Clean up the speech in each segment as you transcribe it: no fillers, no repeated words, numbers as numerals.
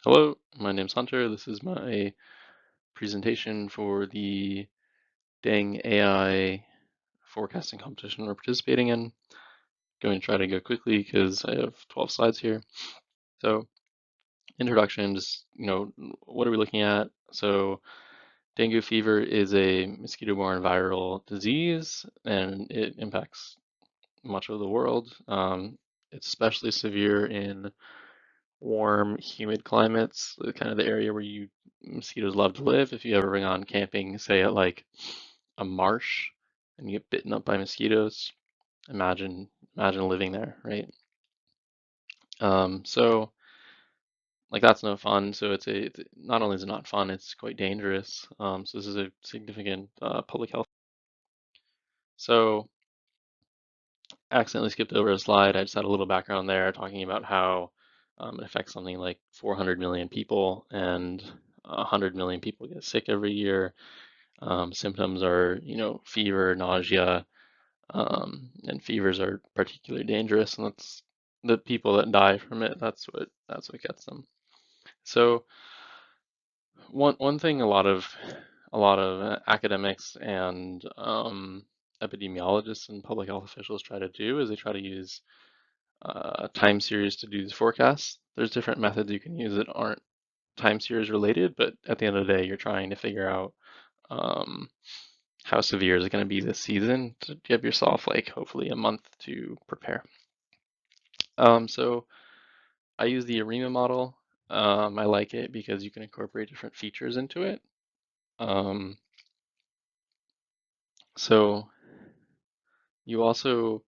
Hello, my name's Hunter. This is my presentation for the DengAI forecasting competition we're participating in. Going to try to go quickly because I have 12 slides here. So, introduction, just, what are we looking at? So, dengue fever is a mosquito-borne viral disease and it impacts much of the world. It's especially severe in warm, humid climates, kind of the area where mosquitoes love to live. If you ever gone camping, say at like a marsh, and you get bitten up by mosquitoes, imagine living there, right? So like that's no fun. So not only is it not fun, it's quite dangerous. So this is a significant public health. So I accidentally skipped over a slide. I just had a little background there talking about how it affects something like 400 million people, and 100 million people get sick every year. Symptoms are, fever, nausea, and fevers are particularly dangerous, and that's the people that die from it. That's what gets them. So one thing a lot of academics and epidemiologists and public health officials try to do is they try to use time series to do these forecasts. There's different methods you can use that aren't time series related, but at the end of the day, you're trying to figure out um, how severe is it going to be this season to give yourself like hopefully a month to prepare. So I use the ARIMA model. I like it because you can incorporate different features into it. Um, so you also,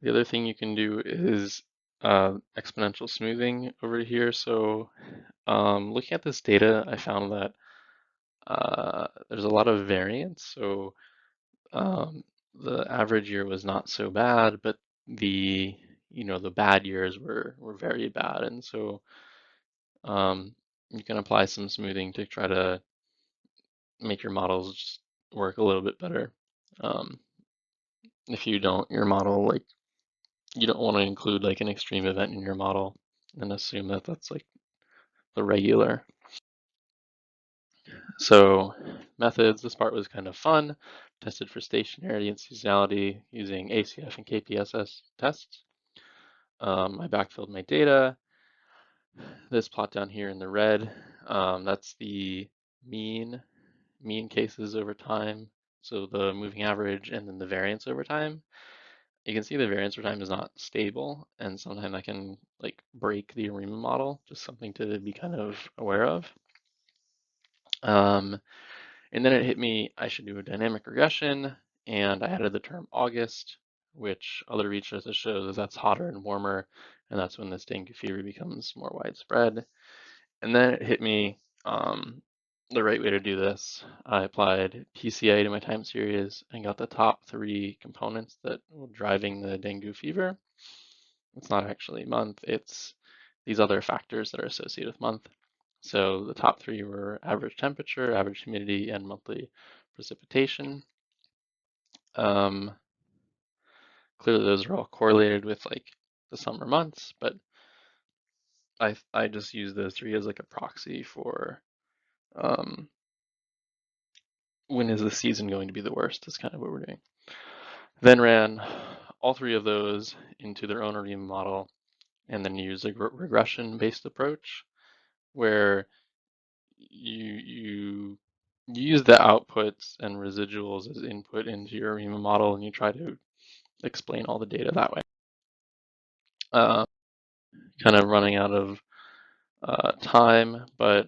the other thing you can do is exponential smoothing over here. So looking at this data, I found that there's a lot of variance. So um, the average year was not so bad, but the the bad years were very bad, and so you can apply some smoothing to try to make your models just work a little bit better. Um, if you don't, your model like you don't want to include like an extreme event in your model and assume that that's like the regular. So methods, this part was kind of fun. Tested for stationarity and seasonality using ACF and KPSS tests. I backfilled my data. This plot down here in the red, that's the mean cases over time. So the moving average and then the variance over time. You can see the variance over time is not stable, and sometimes that can like break the ARIMA model, just something to be kind of aware of. Um, and then it hit me, I should do a dynamic regression, and I added the term August, which other research shows that that's hotter and warmer, and that's when this dengue fever becomes more widespread. And then it hit me the right way to do this. I applied PCA to my time series and got the top three components that were driving the dengue fever. It's not actually month, it's these other factors that are associated with month. So the top three were average temperature, average humidity, and monthly precipitation. Um, Clearly those are all correlated with like the summer months, but I just use those three as like a proxy for um, when is the season going to be the worst is kind of what we're doing. Then ran all three of those into their own ARIMA model and then use a regression-based approach where you use the outputs and residuals as input into your ARIMA model and you try to explain all the data that way. Uh, Kind of running out of time, but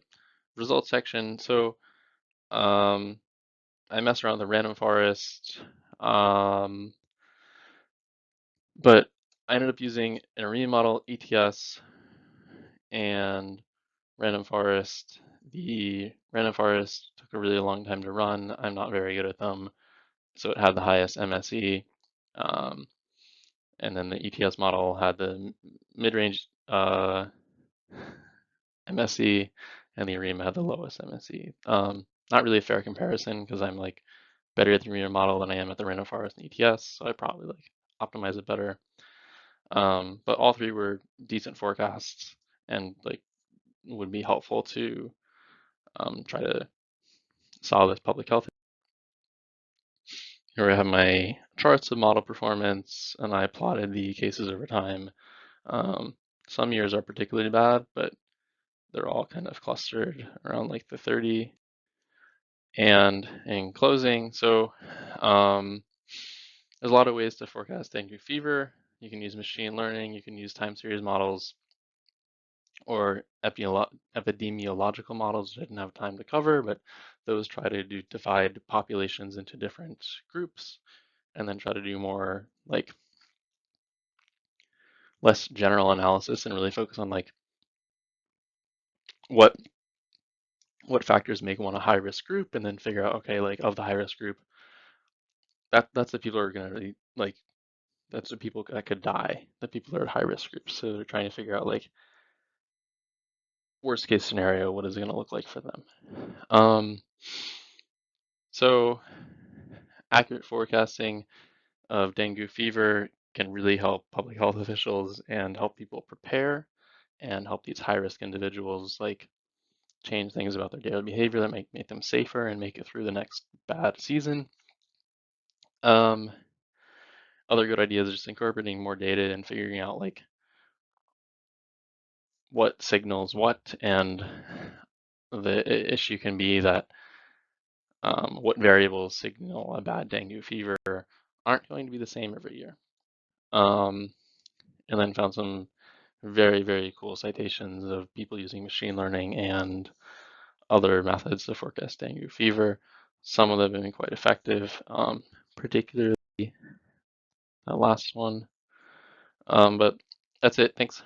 results section. So I messed around with the random forest, but I ended up using an ARIMA model, ETS, and random forest. The random forest took a really long time to run. I'm not very good at them, so it had the highest MSE. Um, and then the ETS model had the mid-range MSE, and the ARIMA had the lowest MSE. Not really a fair comparison because I'm like better at the ARIMA model than I am at the random forest and ETS, so I probably like optimize it better. But all three were decent forecasts and like would be helpful to try to solve this public health. Here I have my charts of model performance, and I plotted the cases over time. Some years are particularly bad, but they're all kind of clustered around like the 30. And in closing, so there's a lot of ways to forecast dengue fever. You can use machine learning, you can use time series models, or epidemiological models I didn't have time to cover, but those try to divide populations into different groups and then try to do more like less general analysis and really focus on like what factors make one a high risk group, and then figure out, okay, like of the high risk group, that's the people who are going to really like, that's the people that could die, the people that are high risk groups. So they're trying to figure out like worst case scenario, what is it going to look like for them. So accurate forecasting of dengue fever can really help public health officials and help people prepare and help these high risk individuals like change things about their daily behavior that make them safer and make it through the next bad season. Other good ideas is just incorporating more data and figuring out like what signals what, and the issue can be that what variables signal a bad dengue fever aren't going to be the same every year. And then found some very, very cool citations of people using machine learning and other methods to forecast dengue fever. Some of them have been quite effective, particularly that last one. But that's it. Thanks.